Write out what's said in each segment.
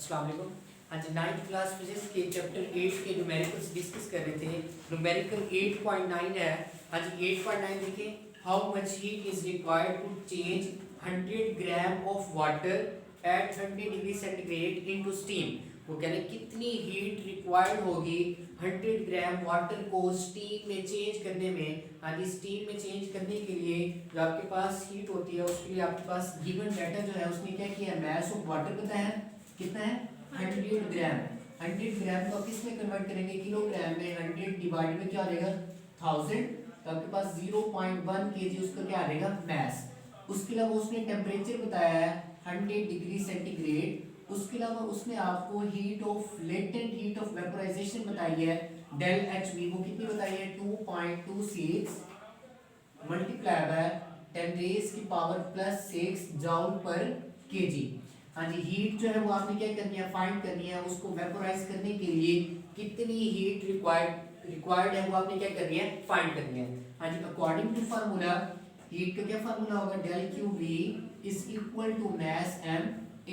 अस्सलाम वालेकुम। आज 9th क्लास फिजिक्स के चैप्टर 8 के न्यूमेरिकल्स डिस्कस कर रहे थे। न्यूमेरिकल 8.9 है। आज 8.9 देखें। How much heat is required to change 100 gram of water at 100 degree centigrade into steam. वो कह रहे हैं कितनी हीट रिक्वायर्ड होगी 100 ग्राम वाटर को स्टीम में चेंज करने में। हाँ जी, स्टीम में चेंज करने के लिए जो आपके पास हीट होती है उसके लिए आपके पास गिवन डाटा जो है उसने क्या किया, मैस ऑफ वाटर बताया कितना है 100 ग्राम। 100 ग्राम को किस में कन्वर्ट करेंगे, किलोग्राम में। 100 डिवाइड में क्या आ जाएगा 1000, तो आपके पास 0.1 kg उसका क्या आ जाएगा मैस। उसके अलावा उसने टेम्परेचर बताया है 100 डिग्री सेंटीग्रेड। उसके अलावा उसने आपको heat of latent heat of vaporisation बताई है डेल एच वी। वो कितनी बताई है 2.26 मल्टीप्लाई बाय 10 रेज की पावर प्लस 6 जूल पर केजी। हाँ जी, हीट जो है वो आपने क्या करनी है, फाइंड करनी है। उसको वेपोराइज करने के लिए कितनी हीट रिक्वायर्ड है वो आपने क्या करनी है, फाइंड करनी है। हाँ जी, अकॉर्डिंग टू फार्मूला हीट का क्या फार्मूला होगा, del Q V is equal to mass M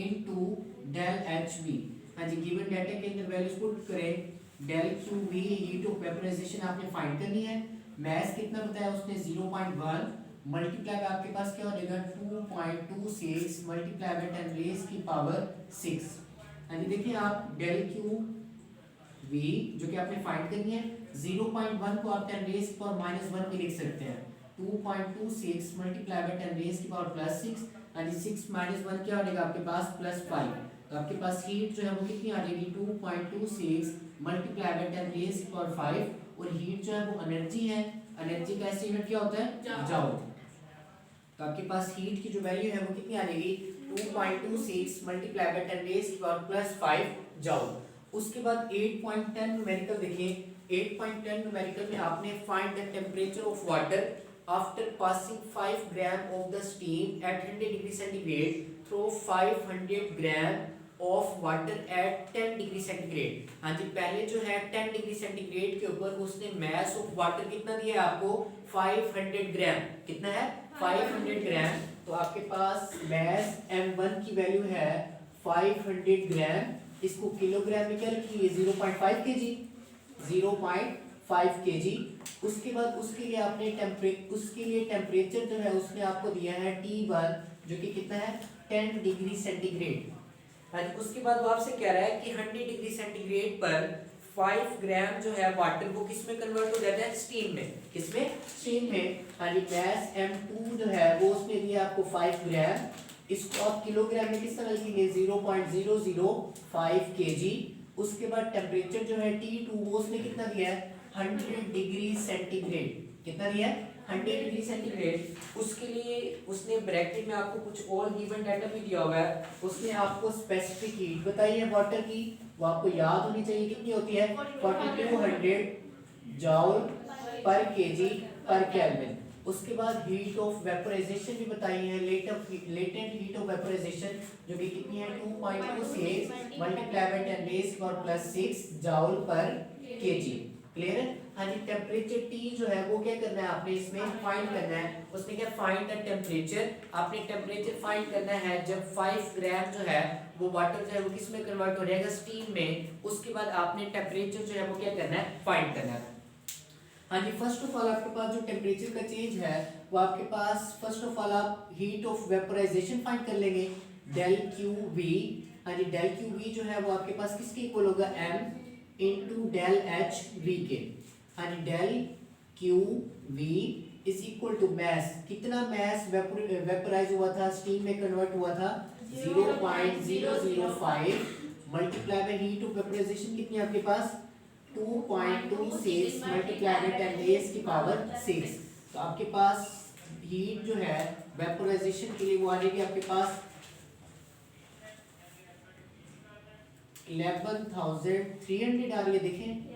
into del H V. हाँ जी, गिवन डाटा के अंदर वैल्यूज पुट करें। Del Q V heat of vaporization आपने फाइंड करनी है। मैस कितना बताया उसने 0.1 मल्टीप्लाई बाय आपके पास क्या हो जाएगा 2.26 मल्टीप्लाई बाय 10 रेज की पावर 6। हाँ जी, देखिए आप डेल क्यू वी जो कि आपने फाइंड करनी है 0.1 को आप 10 रेज की पावर -1 भी लिख सकते हैं। 2.26 मल्टीप्लाई बाय 10 रेज की पावर प्लस 6। हाँ जी, 6 - 1 क्या हो जाएगा आपके पास +5। तो आपके पास हीट जो है वो कितनी आ जाएगी 2.26 मल्टीप्लाई बाय 10 रेज की पावर 5। और हीट जो है वो एनर्जी है। एनर्जी का ऐसे यूनिट क्या होता है, जूल। तो आपके पास हीट की जो वैल्यू है वो कितनी आ जाएगी 2.26 मल्टीप्लाई बाय 10 रेज की पावर प्लस 5 जूल। उसके बाद 8.10 न्यूमेरिकल देखिए। 8.10 न्यूमेरिकल में आपने find the temperature of water after passing 5 gram of the steam eight 100 degree centigrade through 500 gram of water eight 10 degree centigrade. हाँ जी, पहले जो है 10 डिग्री सेंटीग्रेड के ऊपर उसने मैस ऑफ वाटर कितना दिया है आपको 500 ग्राम। कितना है 500 ग्राम। तो आपके पास मैस m1 की वैल्यू है 500 ग्राम। इसको किलोग्राम में क्या रखिए 0.5 kg, 0.5 kg। उसके बाद उसके लिए आपने टेम्परेचर जो है उसने आपको दिया है T1 जो कि कितना है 10 डिग्री सेंटीग्रेड। हाँ जी, उसके बाद वो आपसे कह रहा है कि 100 डिग्री सेंटीग्रेड पर 5 ग्राम जो है वाटर वो किस में कन्वर्ट हो जाता है, स्टीम में। किसमें, स्टीम में। हाँ जी, गैस M2 जो है वो उसने दिया आपको 5 ग्राम। इसको आप किलोग्राम में किस तरह लिखेंगे 0.005 kg। उसके बाद टेम्परेचर जो है T2 वो उसने कितना दिया है 100 डिग्री सेंटीग्रेड। कितना दिया है 100 डिग्री सेंटीग्रेड। उसके लिए उसने ब्रैकेट में आपको कुछ और गिवन डाटा भी दिया हुआ है। उसने आपको स्पेसिफिक हीट बताई है वाटर की, वो आपको याद होनी चाहिए कितनी होती है 4200 जूल पर केजी पर केल्विन। उसके बाद हीट ऑफ वेपोराइजेशन भी बताई है, लेटेंट हीट ऑफ वेपोराइजेशन जो कि कितनी है 2.26 मल्टीप्लाई बाय 10 रेज़ की पावर प्लस 6 जूल पर केजी। क्लियर है। हाँ जी, टेम्परेचर T जो है वो क्या करना है आपने इसमें फाइंड करना है। उसने क्या फाइंड द टेम्परेचर, आपने टेम्परेचर फाइंड करना है जब 5 ग्राम जो है वो वाटर जो है वो किस में कन्वर्ट हो जाएगा, स्टीम में। उसके बाद आपने टेम्परेचर जो है वो क्या करना है, फाइंड करना है। हाँ जी, फर्स्ट ऑफ ऑल आपके पास जो टेम्परेचर का चेंज है वो आपके पास फर्स्ट ऑफ ऑल आप हीट ऑफ वेपोराइजेशन फाइंड कर लेंगे डेल क्यू वी। हाँ जी, डेल क्यू वी जो है वो आपके पास किसके इक्वल होगा m into del H V के। हाँ जी, del Q V is equal to mass. कितना मैस वेपोराइज हुआ था, स्टीम में कन्वर्ट हुआ था 0.005 multiply by heat of vaporisation कितनी है आपके पास 2.26 मल्टीप्लाई बाय 10 रेज़ की पावर 6। तो आपके पास हीट जो है वेपोराइजेशन के लिए वो आ जाएगी आपके पास 11,300 आ रही है। देखें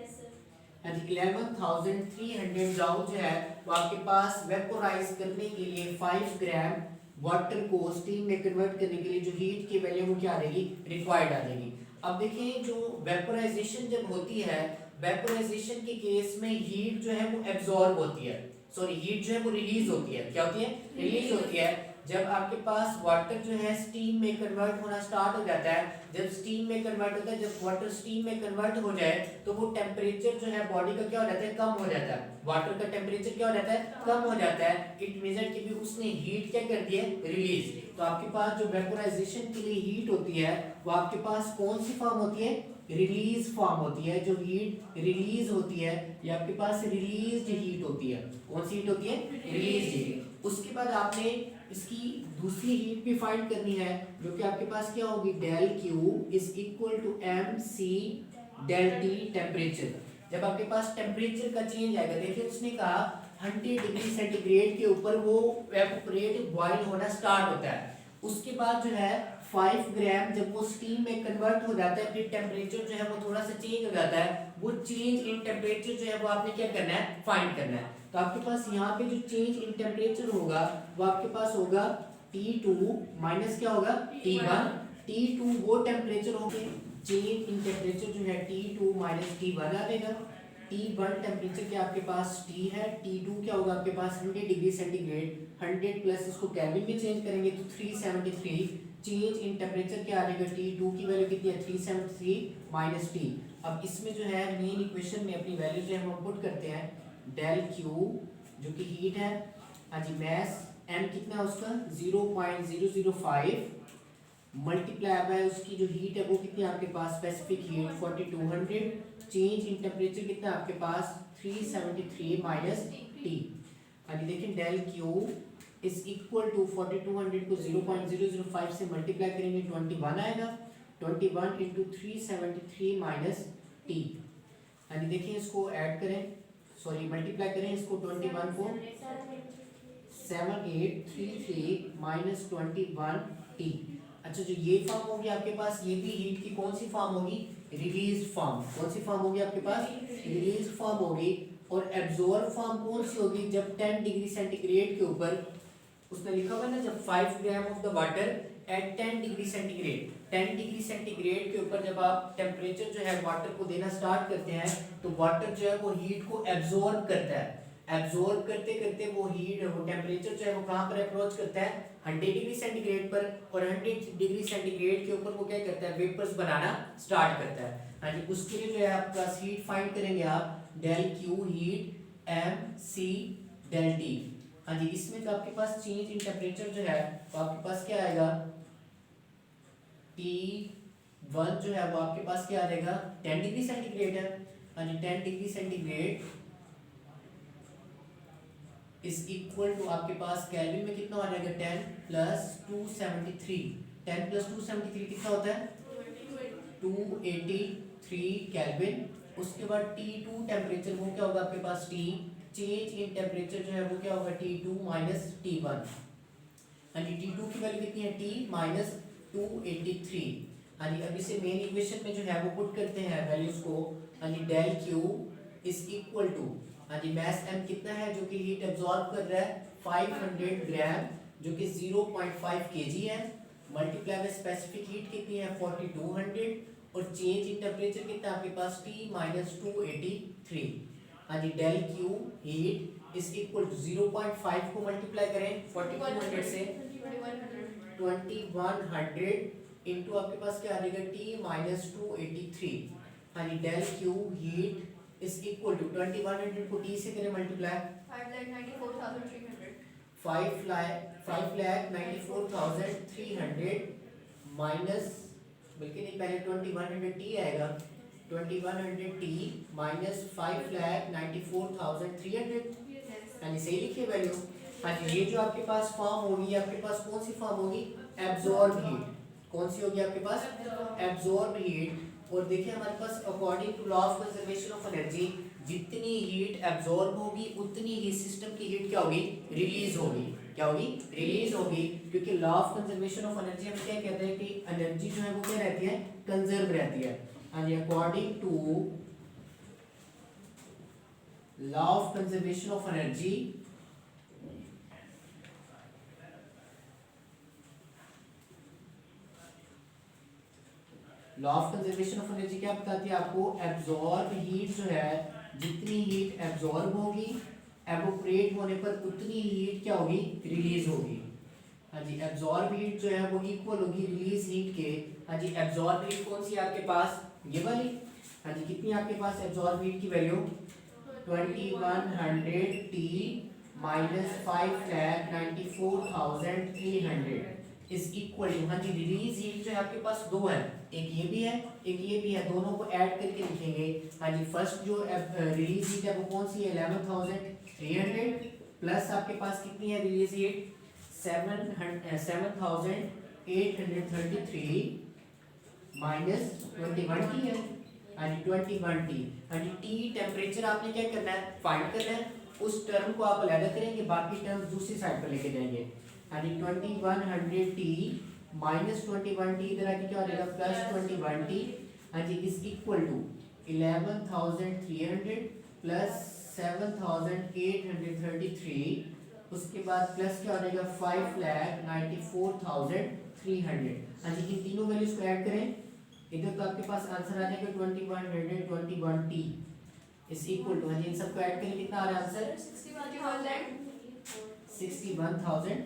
हाँ जी, 11,300 जूल जो है वो आपके पास वेपोराइज करने के लिए 5 ग्राम वाटर को स्टीम में कन्वर्ट करने के लिए जो हीट की वैल्यू वो क्या आ जाएगी, रिक्वायर्ड आ जाएगी। अब देखिए जो वेपोराइजेशन जब होती है, वेपोराइजेशन के केस में हीट जो है वो एब्जॉर्ब होती है, सॉरी हीट जो है वो रिलीज होती है। क्या होती है, रिलीज होती है। जब आपके पास वाटर जो है स्टीम में कन्वर्ट होना स्टार्ट हो जाता है, जब स्टीम में कन्वर्ट होता है, जब वाटर स्टीम में कन्वर्ट हो जाए तो वो टेम्परेचर जो है बॉडी का क्या हो जाता है, कम हो जाता है। वाटर का टेम्परेचर क्या हो जाता है, कम हो जाता है। इट मींस कि भी उसने हीट क्या कर दी है, रिलीज। तो आपके पास जो वेपोराइजेशन के लिए हीट होती है वो आपके पास कौन सी फॉर्म होती है, रिलीज फॉर्म होती है। जो हीट रिलीज होती है ये आपके पास रिलीज्ड हीट होती है। कौन सी हीट होती है, रिलीज्ड हीट। उसके बाद आपने इसकी दूसरी हीट भी फाइंड करनी है जो कि आपके पास क्या होगी, del Q is equal to M C del T temperature. जब आपके पास टेम्परेचर का चेंज आएगा, देखिए उसने कहा 100 डिग्री सेंटीग्रेड के ऊपर वो एवापोरेट बॉयल होना स्टार्ट होता है। उसके बाद जो है 5 ग्राम जब वो स्टीम में कन्वर्ट हो जाता है, फिर टेम्परेचर जो है वो थोड़ा सा चेंज हो जाता है। वो चेंज इन टेम्परेचर जो है वो आपने क्या करना है, फाइंड करना है। तो आपके पास यहाँ पे जो चेंज इन टेम्परेचर होगा वो आपके पास होगा T2 माइनस क्या होगा, T1। T2 वो टेम्परेचर होंगे, चेंज इन टेम्परेचर जो है T2 माइनस T1 आ जाएगा। T1 टेम्परेचर क्या आपके पास T है, T2 क्या होगा आपके पास 100 डिग्री सेंटीग्रेड, 100 प्लस इसको केल्विन में चेंज करेंगे तो 373। चेंज इन टेम्परेचर क्या आ जाएगा, T2 की वैल्यू कितनी है, 373 माइनस T। अब इसमें जो है मेन इक्वेशन में अपनी वैल्यू जो है हम पुट करते हैं, डेल क्यू जो कि हीट है, हाँ जी, मैस m कितना है उसका 0.005 मल्टीप्लाई बाय उसकी जो हीट है वो कितनी है आपके पास, specific heat 4200। Change in temperature कितना आपके पास 373 माइनस टी। हाँ जी, देखिए del Q is equal to 4200 को 0.005 से मल्टीप्लाई करेंगे 21 आएगा, 21 इंटू 373 माइनस टी। हाँ जी, देखिए इसको ऐड करें, सॉरी मल्टीप्लाई करें इसको 21 को 7833 माइनस 21 टी। अच्छा, जो ये फॉर्म होगी आपके पास, ये भी हीट की कौन सी फॉर्म होगी, रिलीज फॉर्म। कौन सी फॉर्म होगी आपके पास, रिलीज फॉर्म होगी। और एब्जॉर्ब फॉर्म कौन सी होगी, जब 10 डिग्री सेंटीग्रेड के ऊपर, उसने लिखा हुआ है ना, जब 5 gram of the water at 10 degree centigrade, 10 degree centigrade के ऊपर जब आप टेम्परेचर जो है वाटर को देना स्टार्ट करते हैं तो वाटर जो है वो हीट को एब्जॉर्ब करता है। एब्जॉर्ब करते करते वो हीट, वो टेम्परेचर जो है वो कहाँ पर अप्रोच करता है, 100 डिग्री सेंटीग्रेड पर। और 100 डिग्री सेंटीग्रेड के ऊपर वो क्या करता है, वेपर्स बनाना स्टार्ट करता है। हाँ जी, उसके लिए जो है आपका हीट फाइंड करेंगे आप, del Q heat M C del T. हाँ जी, इसमें तो आपके पास चेंज इन टेम्परेचर जो है तो आपके पास क्या आएगा, T1 जो है वो आपके पास क्या आ जाएगा, 10 डिग्री सेंटीग्रेड है। हाँ जी, 10 degree centigrade is equal to आपके पास केल्विन में कितना आ जाएगा, 10 प्लस 273। 10 प्लस 273 कितना होता है, 283 केल्विन। उसके बाद T2 टेम्परेचर वो क्या होगा आपके पास, T चेंज इन टेम्परेचर जो है वो क्या होगा, T2 माइनस T1। हाँ जी, T2 की वैल्यू कितनी है, T माइनस 283। हाँ जी, अब इसे मेन इक्वेशन में जो है वो पुट करते हैं वैल्यूज को। हाँ जी, del Q is equal to, हाँ जी, मैस m कितना है जो कि हीट एब्जॉर्ब कर रहा है, 500 ग्राम जो कि 0.5 kg है, मल्टीप्लाई बाय स्पेसिफिक हीट कितनी है 4200। और चेंज इन टेम्परेचर कितना आपके पास, T माइनस 283। हाँ जी, del Q heat is equal to 0.5 को मल्टीप्लाई करें 4200 से, 2100 इंटू आपके पास क्या आ जाएगा, T माइनस 283। हाँ जी, del Q heat is equal to 2100 को T से करें मल्टीप्लाई, 5,94,300 माइनस, बल्कि नहीं पहले 2100 T आएगा, 2100 T माइनस 5,94,300। हाँ जी, सही लिखिए वैल्यू। हाँ जी, ये जो आपके पास फॉर्म होगी आपके पास कौन सी फॉर्म होगी, एब्जॉर्ब हीट। कौन सी होगी आपके पास, एब्जॉर्ब हीट। और देखिए हमारे पास according to law of conservation of energy, जितनी हीट एब्जॉर्ब होगी उतनी ही सिस्टम की हीट क्या होगी, रिलीज होगी। क्या होगी, रिलीज होगी। क्योंकि law of conservation of energy हम क्या कहते हैं कि एनर्जी जो है वो क्या रहती है, कंजर्व रहती है। हाँ जी, according to law of conservation of energy, law of conservation of energy क्या बताती है आपको, एब्जॉर्ब हीट जो है, जितनी हीट एब्जॉर्ब होगी एवोपरेट होने पर उतनी हीट क्या होगी, रिलीज होगी। हाँ जी एब्जॉर्ब हीट जो है वो इक्वल होगी रिलीज हीट के। हाँ जी एब्जॉर्ब हीट कौन सी है आपके पास, ये वाली। हाँ जी कितनी आपके पास एब्जॉर्ब हीट की value 2100 T minus 5,94,300 is equal to, हाँ जी रिलीज हीट जो है आपके पास दो है, एक ये भी है एक ये भी है, दोनों को ऐड करके लिखेंगे। हाँ जी फर्स्ट जो रिलीज हीट है वो कौन सी है 11,300 प्लस आपके पास कितनी है रिलीज हीट 7,833 माइनस 21 टी है। हाँ जी 21 टी। हाँ जी टी टेम्परेचर आपने क्या करना है फाइंड करना है, उस टर्म को आप अलग करेंगे बाकी टर्म दूसरी साइड पर लेके जाएंगे। हाँ जी 2100 टी माइनस 21 टी इधर आके क्या हो जाएगा प्लस 21 टी। हाँ जी इज इक्वल टू 11,300 प्लस 7,833 उसके बाद प्लस क्या हो जाएगा 5,94,300। हाँ जी इन तीनों वैल्यूज को ऐड करें, इधर तो आपके पास आंसर आ जाएगा 2121 टी इज इक्वल टू, हाँ जी इन सबको ऐड करें कितना आ रहा है आंसर 61,000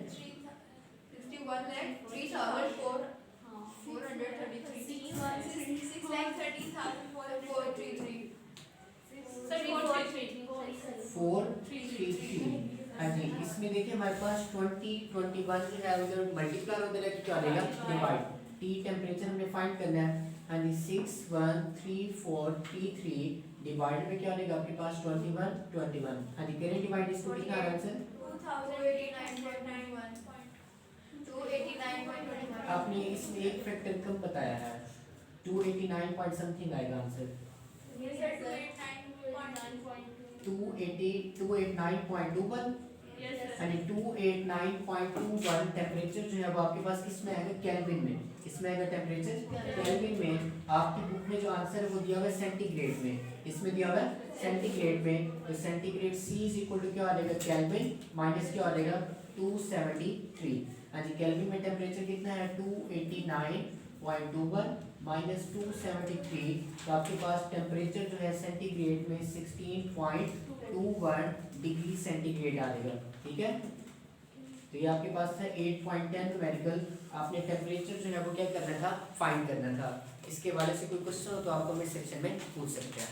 433। हाँ जी इसमें देखिए हमारे पास 2021 जो है उधर मल्टीप्लाई उधर क्या लेगा डिवाइड, टी टेम्परेचर हमने फाइंड करना है। हाँ जी 613433 डिवाइड में क्या लेगा आपके पास 21। हाँ जी करें डिवाइड, इसको कितना आ रहा है आंसर 289.21। आपने इसमें एक फैक्टर कम बताया है 289 पॉइंट समथिंग आएगा आंसर 289.21 यानी 289.21 टेम्परेचर जो है वो आपके पास किस में आएगा केल्विन में, इसमें आएगा टेम्परेचर केल्विन में। आपकी बुक में जो आंसर है वो दिया हुआ है सेंटीग्रेड में, इसमें दिया हुआ है सेंटीग्रेड में, तो centigrade C is equal to क्या आ जाएगा केल्विन माइनस क्या आ जाएगा 273। हाँ जी केल्विन में टेम्परेचर कितना है 289.21 माइनस 273, तो आपके पास टेम्परेचर जो है सेंटीग्रेड में 16.21 डिग्री सेंटीग्रेड आ जाएगा। ठीक है तो ये आपके पास था 8.10 न्यूमेरिकल, आपने टेम्परेचर जो है वो क्या करना था फाइंड करना था। इसके वाले से कोई क्वेश्चन हो तो आप कमेंट सेक्शन में पूछ सकते हैं।